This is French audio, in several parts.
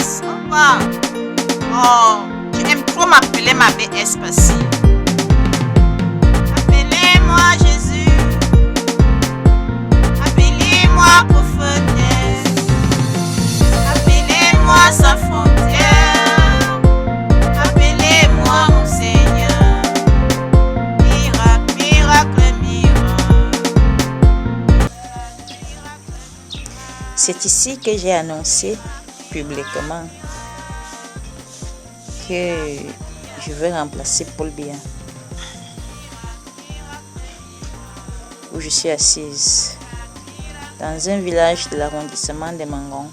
BS. Au revoir. Oh, j'aime trop m'appeler ma BS passée. Appelez-moi Jésus. Appelez-moi prophète. Appelez-moi sans frontières. Appelez-moi mon Seigneur. Miracle, miracle, miracle. C'est ici que j'ai annoncé publiquement que je veux remplacer Paul Biya, où je suis assise dans un village de l'arrondissement de Mangon.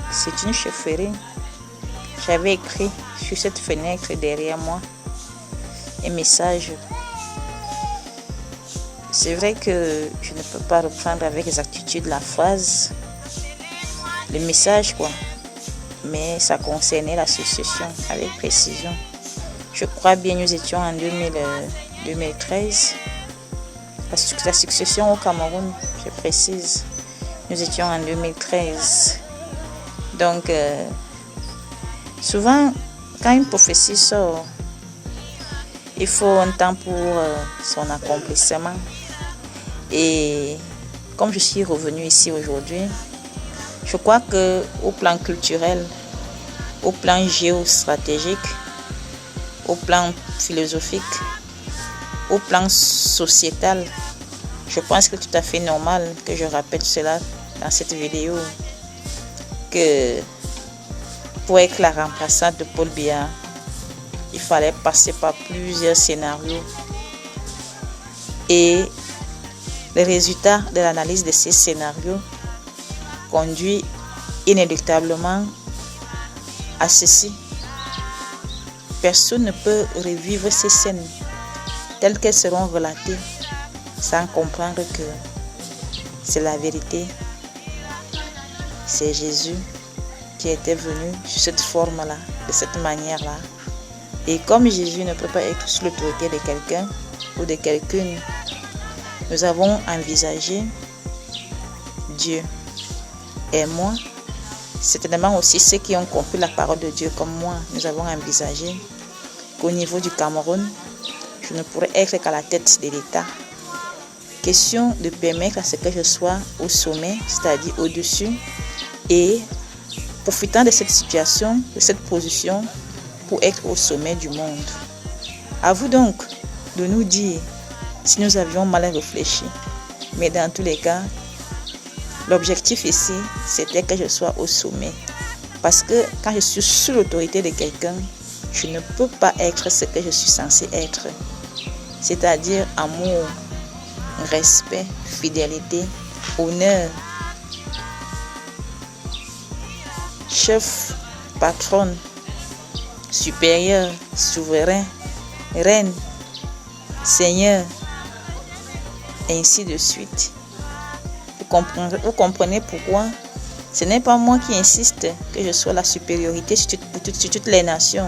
C'est une chefferie. J'avais écrit sur cette fenêtre derrière moi un message. C'est vrai que je ne peux pas reprendre avec exactitude la phrase, le message quoi, mais ça concernait l'association avec précision. Je crois bien nous étions en 2013, la succession au Cameroun, je précise, nous étions en 2013. Donc, souvent, quand une prophétie sort, il faut un temps pour son accomplissement. Et comme je suis revenue ici aujourd'hui, je crois qu'au plan culturel, au plan géostratégique, au plan philosophique, au plan sociétal, je pense que c'est tout à fait normal que je rappelle cela dans cette vidéo, que pour être la remplaçante de Paul Biya, il fallait passer par plusieurs scénarios. Et le résultat de l'analyse de ces scénarios conduit inéluctablement à ceci. Personne ne peut revivre ces scènes telles qu'elles seront relatées sans comprendre que c'est la vérité. C'est Jésus qui était venu sur cette forme-là, de cette manière-là. Et comme Jésus ne peut pas être sous l'autorité de quelqu'un ou de quelqu'une, nous avons envisagé Dieu. Et moi, certainement aussi ceux qui ont compris la parole de Dieu comme moi, nous avons envisagé qu'au niveau du Cameroun, je ne pourrais être qu'à la tête de l'État. Question de permettre à ce que je sois au sommet, c'est-à-dire au-dessus, et profitant de cette situation, de cette position, pour être au sommet du monde. À vous donc de nous dire si nous avions mal réfléchi. Mais dans tous les cas, l'objectif ici, c'était que je sois au sommet. Parce que quand je suis sous l'autorité de quelqu'un, je ne peux pas être ce que je suis censé être. C'est-à-dire amour, respect, fidélité, honneur. Chef, patronne, supérieur, souverain, reine, seigneur, et ainsi de suite. Vous comprenez pourquoi ce n'est pas moi qui insiste que je sois la supériorité sur toutes les nations.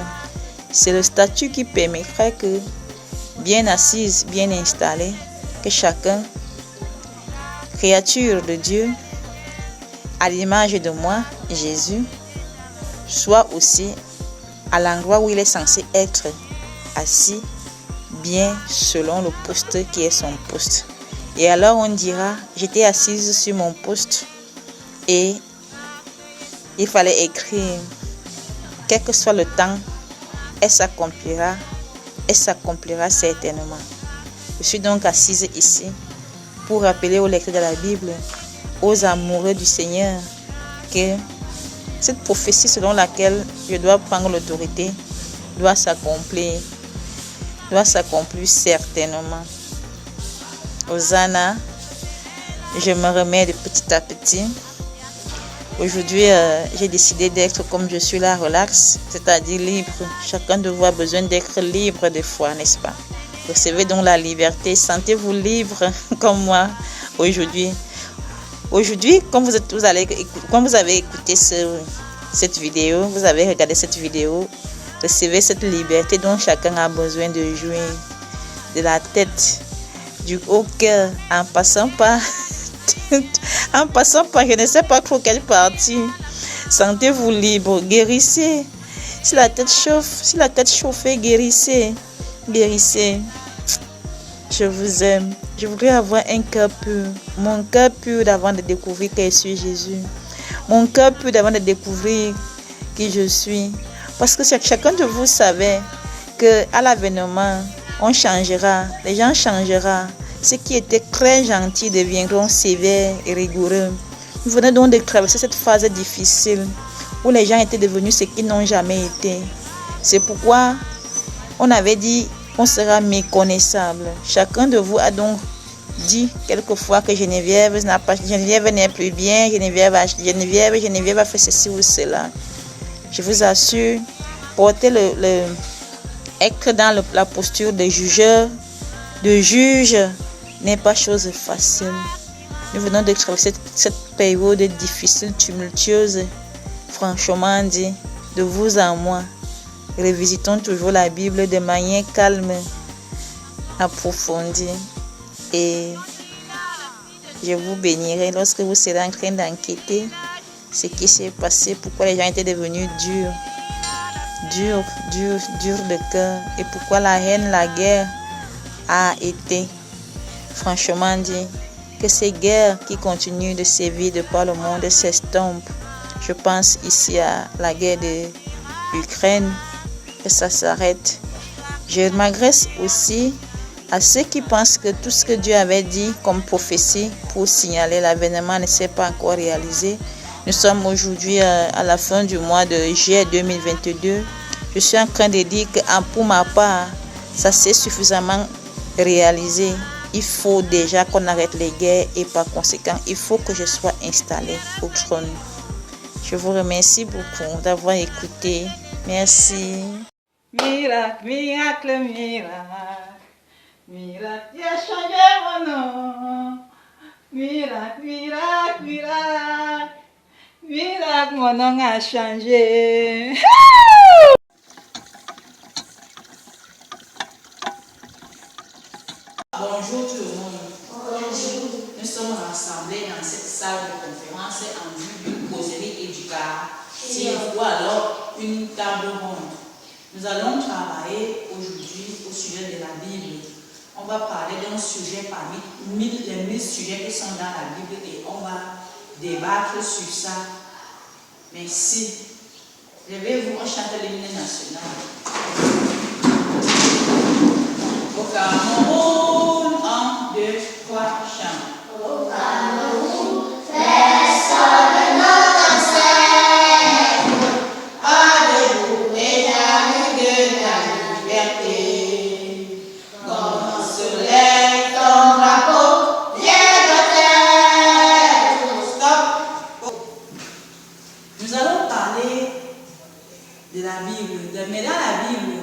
C'est le statut qui permettrait que, bien assise, bien installée, que chacun, créature de Dieu, à l'image de moi, Jésus, soit aussi à l'endroit où il est censé être assis, bien selon le poste qui est son poste. Et alors on dira, j'étais assise sur mon poste et il fallait écrire, quel que soit le temps, elle s'accomplira certainement. Je suis donc assise ici pour rappeler aux lecteurs de la Bible, aux amoureux du Seigneur, que cette prophétie selon laquelle je dois prendre l'autorité doit s'accomplir certainement. Hosanna, je me remets de petit à petit. Aujourd'hui, j'ai décidé d'être comme je suis là, relax, c'est-à-dire libre. Chacun de vous a besoin d'être libre des fois, n'est-ce pas? Recevez donc la liberté, sentez-vous libre comme moi aujourd'hui. Aujourd'hui, comme vous avez écouté cette vidéo, vous avez regardé cette vidéo, recevez cette liberté dont chacun a besoin de jouir, de la tête, du haut cœur, en passant par je ne sais pas trop quelle partie. Sentez-vous libre, guérissez. Si la tête chauffe, si la tête chauffée, guérissez. Guérissez. Je vous aime. Je voudrais avoir un cœur pur. Mon cœur pur d'avant de découvrir qui suis Jésus. Mon cœur pur d'avant de découvrir qui je suis. Parce que chacun de vous savait qu'à l'avènement, on changera. Les gens changeront. Ceux qui étaient très gentils deviendront sévères et rigoureux. Nous venons donc de traverser cette phase difficile où les gens étaient devenus ce qu'ils n'ont jamais été. C'est pourquoi on avait dit qu'on sera méconnaissable. Chacun de vous a donc dit quelquefois que Geneviève n'est plus bien, Geneviève a fait ceci ou cela. Je vous assure, être dans la posture de jugeur, de juge, n'est pas chose facile. Nous venons de traverser cette période difficile, tumultueuse. Franchement dit, de vous à moi, revisitons toujours la Bible de manière calme, approfondie. Et je vous bénirai lorsque vous serez en train d'enquêter ce qui s'est passé, pourquoi les gens étaient devenus durs de cœur et pourquoi la haine, la guerre a été. Franchement dit, que ces guerres qui continuent de sévir de par le monde s'estompent. Je pense ici à la guerre de l'Ukraine, que ça s'arrête. Je m'adresse aussi à ceux qui pensent que tout ce que Dieu avait dit comme prophétie pour signaler l'avènement ne s'est pas encore réalisé. Nous sommes aujourd'hui à la fin du mois de juillet 2022. Je suis en train de dire que pour ma part, ça s'est suffisamment réalisé. Il faut déjà qu'on arrête les guerres et par conséquent, il faut que je sois installée au trône. Je vous remercie beaucoup d'avoir écouté. Merci. Miracle, miracle, miracle. Miracle, tu as changé mon nom. Miracle, miracle, miracle. Miracle, mon nom a changé. Bonjour tout le monde. Bonjour. Nous sommes rassemblés dans cette salle de conférence en vue d'une causerie éducative ou alors une table ronde. Nous allons travailler aujourd'hui au sujet de la Bible. On va parler d'un sujet parmi les 1000 sujets qui sont dans la Bible et on va débattre sur ça. Merci. Je vais vous chanter l'hymne national. Au Cameroun, 1, 2, 3, chant. Au Cameroun, personne notre ancêtre a debout et jamais de la liberté. Comme le soleil, ton drapeau vient de terre. Stop. Nous allons parler de la Bible, mais dans la Bible,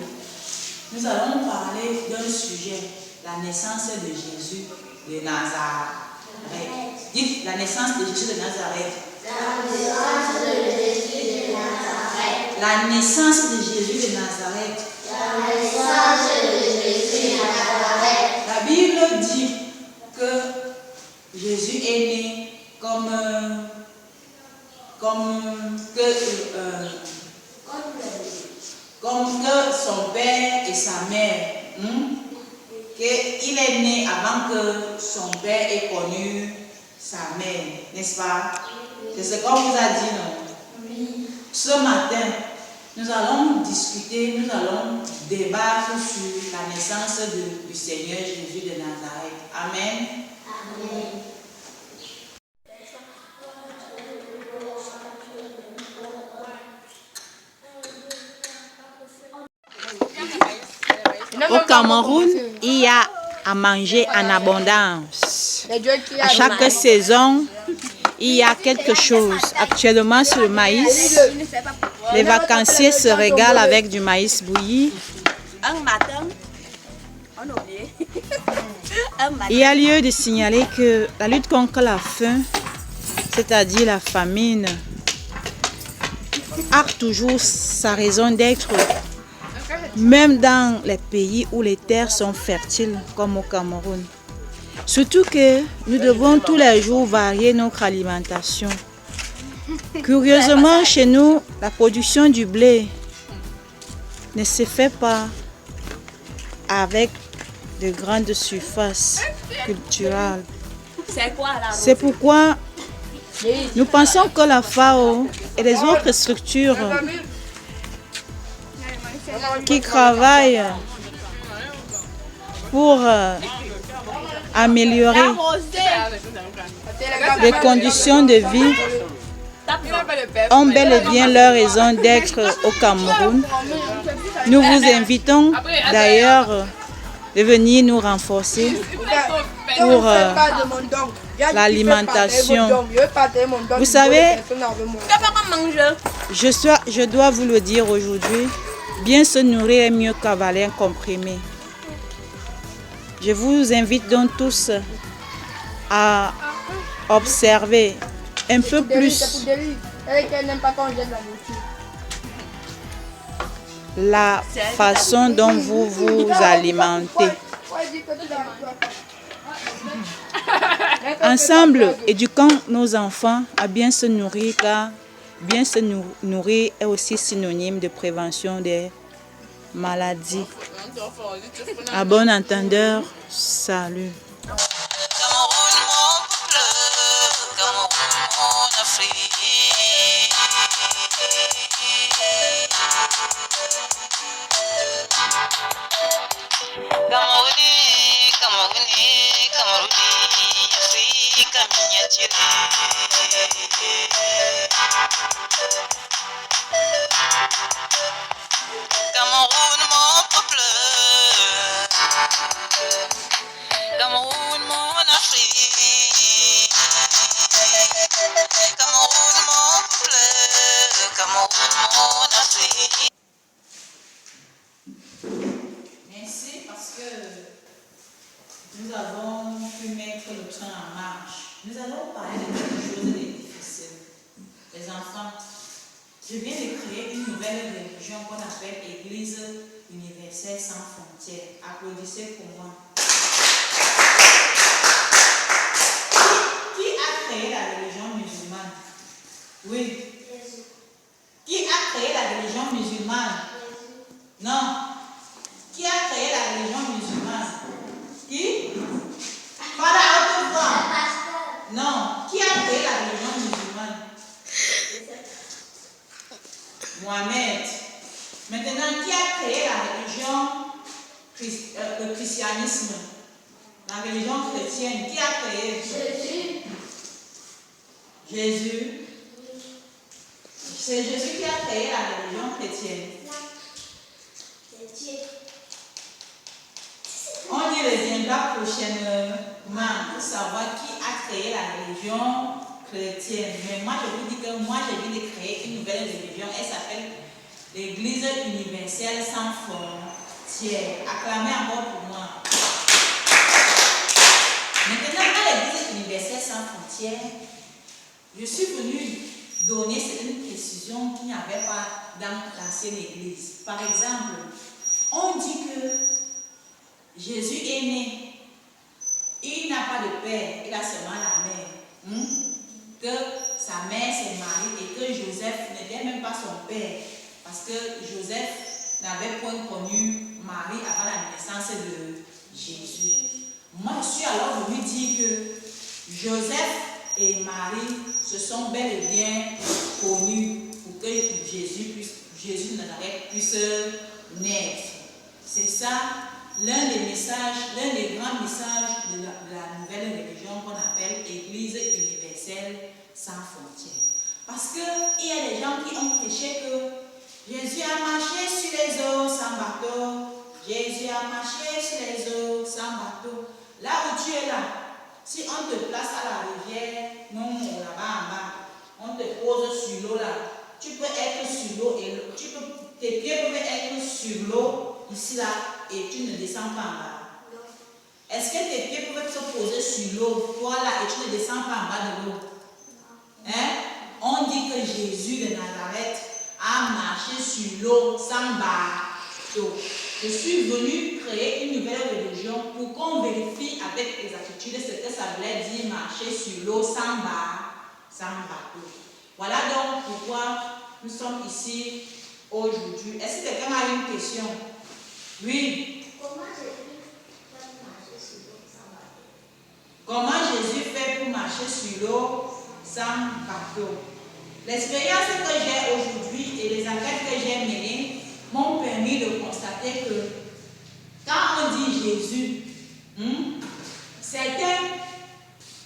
nous allons parler d'un sujet, la naissance de Jésus de Nazareth. Dites la naissance de Jésus de Nazareth. La naissance de Jésus de Nazareth. La naissance de Jésus de Nazareth. La naissance de Jésus de Nazareth. La Bible dit que Jésus est né comme que son père et sa mère, qu'il est né avant que son père ait connu sa mère, n'est-ce pas? C'est ce qu'on vous a dit, non? Oui. Ce matin, nous allons discuter, nous allons débattre sur la naissance du Seigneur Jésus de Nazareth. Amen. Amen. Au Cameroun, il y a à manger en abondance. À chaque saison, il y a quelque chose. Actuellement, sur le maïs, les vacanciers se régalent avec du maïs bouilli. Il y a lieu de signaler que la lutte contre la faim, c'est-à-dire la famine, a toujours sa raison d'être. Même dans les pays où les terres sont fertiles, comme au Cameroun. Surtout que nous devons tous les jours varier notre alimentation. Curieusement, chez nous, la production du blé ne se fait pas avec de grandes surfaces culturelles. C'est pourquoi nous pensons que la FAO et les autres structures qui travaillent pour améliorer les conditions de vie ont bel et bien leur raison d'être au Cameroun. Nous vous invitons d'ailleurs de venir nous renforcer pour l'alimentation. Vous savez, je dois vous le dire aujourd'hui, bien se nourrir est mieux qu'avaler un comprimé. Je vous invite donc tous à observer un peu plus la façon dont vous vous alimentez. Ensemble, éduquons nos enfants à bien se nourrir, car bien se nourrir est aussi synonyme de prévention des maladies. À bon entendeur, salut. Cameroun, mon peuple, Cameroun, mon Afrique, Cameroun, mon peuple, Cameroun, mon Afrique. Merci parce que nous avons pu mettre le train en marche. Nous allons parler de quelque chose de difficile. Les enfants, je viens de créer une nouvelle religion qu'on appelle Église universelle sans frontières. Applaudissez pour moi. Qui a créé la religion musulmane? Oui. Qui a créé la religion musulmane? Non. Qui a créé la religion musulmane? Qui? Pas la haute voix. Non. Qui a créé la religion musulmane? Mohamed. Maintenant, qui a créé la religion, le christianisme? La religion chrétienne. Qui a créé? Jésus. Jésus. C'est Jésus qui a créé la religion chrétienne. On y reviendra prochainement pour savoir qui a créé la religion chrétienne. Mais moi, je vous dis que moi, je viens de créer une nouvelle religion. Elle s'appelle l'Église universelle sans frontières. Acclamez encore pour moi. Maintenant, à l'Église universelle sans frontières, je suis venue donner certaines précisions qu'il n'y avait pas dans l'ancienne Église. Par exemple, on dit que Jésus est né, il n'a pas de père, il a seulement la mère. Que sa mère c'est Marie et que Joseph n'était même pas son père, parce que Joseph n'avait point connu Marie avant la naissance de Jésus. Moi je suis alors venu dire que Joseph et Marie se sont bel et bien connus pour que Jésus de Nazareth puisse naître. C'est ça l'un des grands messages de la nouvelle religion qu'on appelle Église universelle sans frontières. Parce qu'il y a des gens qui ont prêché que Jésus a marché sur les eaux sans bateau. Jésus a marché sur les eaux sans bateau. Là où tu es là, si on te place à la rivière, non, là-bas en bas, on te pose sur l'eau là, tu peux être sur l'eau et tes pieds peuvent être sur l'eau ici là et tu ne descends pas en bas. Est-ce que tes pieds peuvent se poser sur l'eau, toi là, et tu ne descends pas en bas de l'eau? Hein? On dit que Jésus de Nazareth a marché sur l'eau sans bateau. Je suis venu créer une nouvelle religion pour qu'on vérifie avec exactitude ce que ça voulait dire marcher sur l'eau sans bateau. Voilà donc pourquoi nous sommes ici aujourd'hui. Est-ce que quelqu'un a une question? Oui. Comment Jésus fait pour marcher sur l'eau sans bateau? L'expérience que j'ai aujourd'hui et les enquêtes que j'ai menées m'ont permis de constater que quand on dit Jésus, certains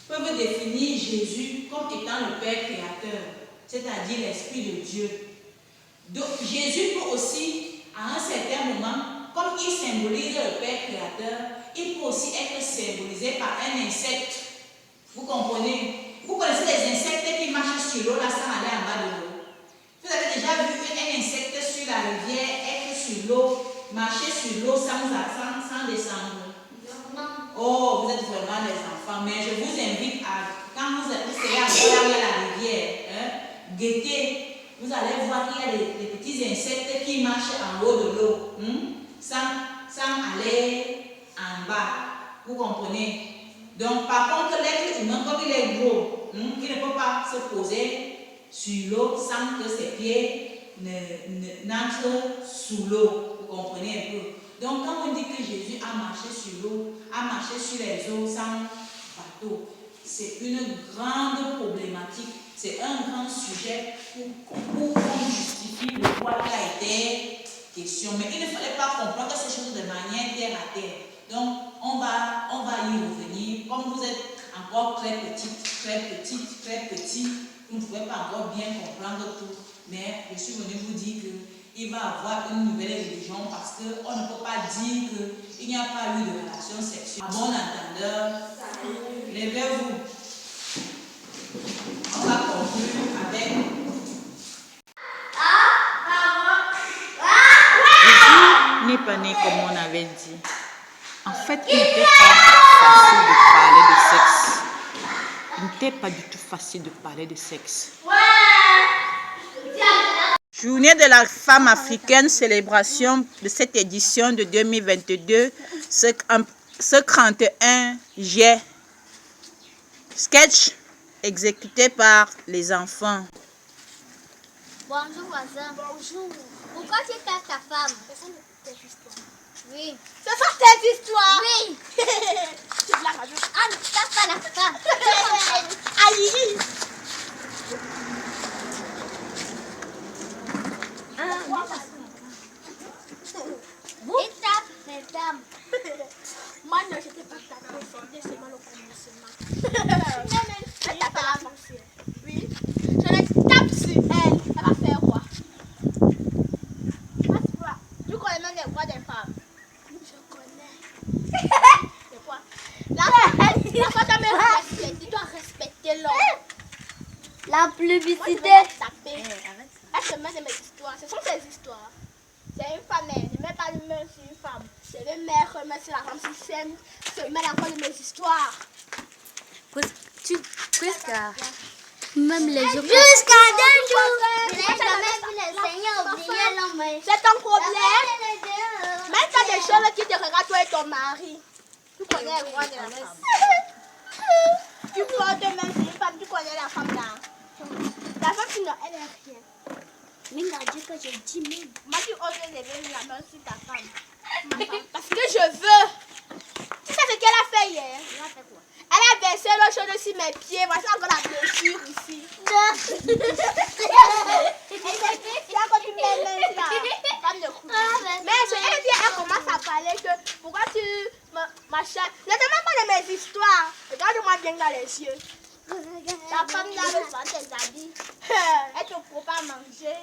peuvent définir Jésus comme étant le Père créateur, c'est-à-dire l'Esprit de Dieu. Donc, Jésus peut aussi, à un certain moment, comme il symbolise le Père créateur, il peut aussi être symbolisé par un insecte. Vous comprenez? Vous connaissez les insectes qui marchent sur l'eau là sans aller en bas de l'eau. Vous avez déjà vu un insecte sur la rivière être sur l'eau, marcher sur l'eau sans descendre? Oh, vous êtes vraiment des enfants, mais je vous invite à, quand vous serez à la rivière, guettez. Vous allez voir qu'il y a des petits insectes qui marchent en haut de l'eau, sans aller en bas. Vous comprenez? Donc, par contre, l'être humain, comme il est gros, il ne peut pas se poser sur l'eau sans que ses pieds n'entrent sous l'eau. Vous comprenez un peu? Donc, quand on dit que Jésus a marché sur l'eau, a marché sur les eaux sans bateau, c'est une grande problématique. C'est un grand sujet pour qu'on justifie de quoi il a été question. Mais il ne fallait pas comprendre ces choses de manière terre à terre. Donc, on va y revenir. Comme vous êtes encore très petit, vous ne pouvez pas encore bien comprendre tout. Mais je suis venue vous dire qu'il va y avoir une nouvelle religion parce qu'on ne peut pas dire qu'il n'y a pas eu de relation sexuelle. À bon entendeur, levez-vous. On va conclure avec... Jésus n'est pas né comme on avait dit. En fait, il n'était pas facile de parler de sexe. Il n'était pas du tout facile de parler de sexe. Journée de la femme africaine, célébration de cette édition de 2022, ce 31 juillet. Sketch exécuté par les enfants. Bonjour voisin. Bonjour. Pourquoi tu tapes ta femme? Oui. Ce sont tes histoires? Oui. Tu blagues avec. Ah, ne tape pas la femme. Aïe. Il tape les dames. Moi, non, je ne t'ai pas tapé. C'est seulement le commencement. Elle tape la femme. Oui. Je la tape sur elle. Elle va faire quoi? Tu connais même les voix des femmes? Je connais. C'est quoi? La femme, tu dois respecter l'homme. La publicité. Elle se met de mes histoires. Ce sont ses histoires. C'est une femme, elle ne met pas de main sur une femme. C'est une mère qui met sur la femme si sème. Se met la de mes histoires. Même les autres. Jusqu'à 2 jours. Je n'ai jamais vu le Seigneur oublier l'homme. C'est ton problème. Même quand des choses qui te regardent, toi et ton mari. Tu connais le roi de la femme. Tu portes même sur une femme, tu connais la femme là. La femme, sinon, elle n'est rien. Minga dit que j'ai dit même. Moi, tu oses lever la main sur ta femme. Parce que je veux. Tu sais ce qu'elle a fait hier? Elle a fait quoi? Elle a versé l'eau chaude sur mes pieds. Voici encore la blessure ici. Et c'est encore tu mets main sur la femme de couple. Mais elle commence à parler que pourquoi tu machin. Ne te mets pas de mes histoires. Regarde-moi bien dans les yeux. Ta femme là veut prendre tes habits. Elle te prépare à manger.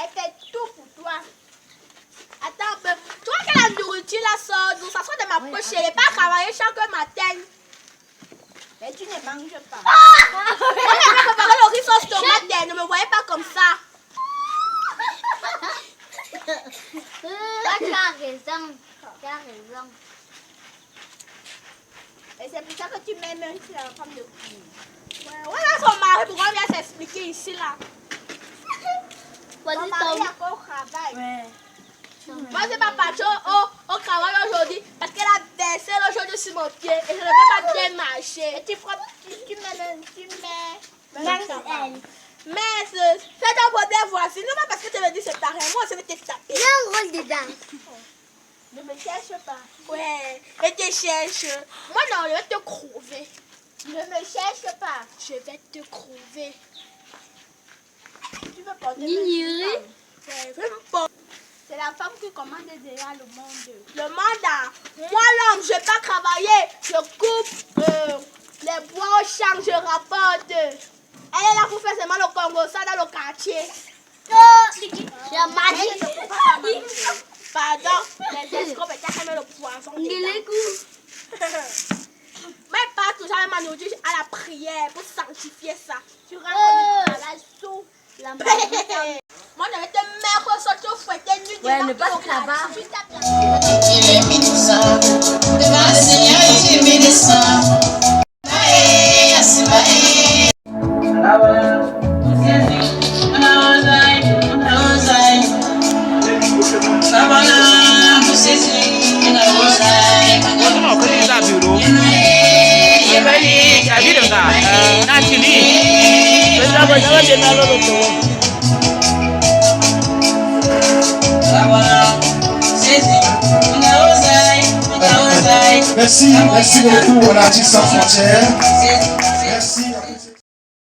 Elle fait tout pour toi. Attends un peu. Tu vois que la nourriture là sort d'où? Ça sort de ma poche. Elle n'est pas travaillée chaque matin. Mais tu ne manges pas. Moi, j'ai préparé le riz sauce tomate. Ne me voyez pas comme ça. Tu as raison. Tu as raison. Et c'est pour ça que tu mets même sur la femme de couple. Voilà son mari. Pourquoi on vient s'expliquer ici là? Ton mari est encore au travail. Ouais. Moi, c'est pas parti au travail aujourd'hui parce qu'elle a versé l'eau chaude sur mon pied et je ne peux pas bien marcher. Et tu mets Mais c'est ton problème, voici. Non, parce que tu me dis c'est pareil. Moi, je vais te taper. Il y a un rôle dedans. Ne me cherche pas. Ouais, je te cherche. Moi, non, je vais te crever. Ne me cherche pas. Je vais te crever. Tu veux porter Ignorer. Ouais, vraiment. C'est la femme qui commande déjà le monde. Le mandat. Moi, l'homme, je ne vais pas travailler. Je coupe les bois au champ, je rapporte. Elle est là pour faire seulement le Congo, ça dans le quartier. Pardon, les escrocs, mais tu as le poisson. Mais pas toujours à ma nourriture, à la prière pour sanctifier ça. Tu rentres du travail sous la main. Moi, je vais te mettre sur ton fouetté nu. Ouais, ne pas là-bas. Il est innocent, devant le Seigneur il est innocent. Maé, asimaé. Merci beaucoup, on a dit sans frontières.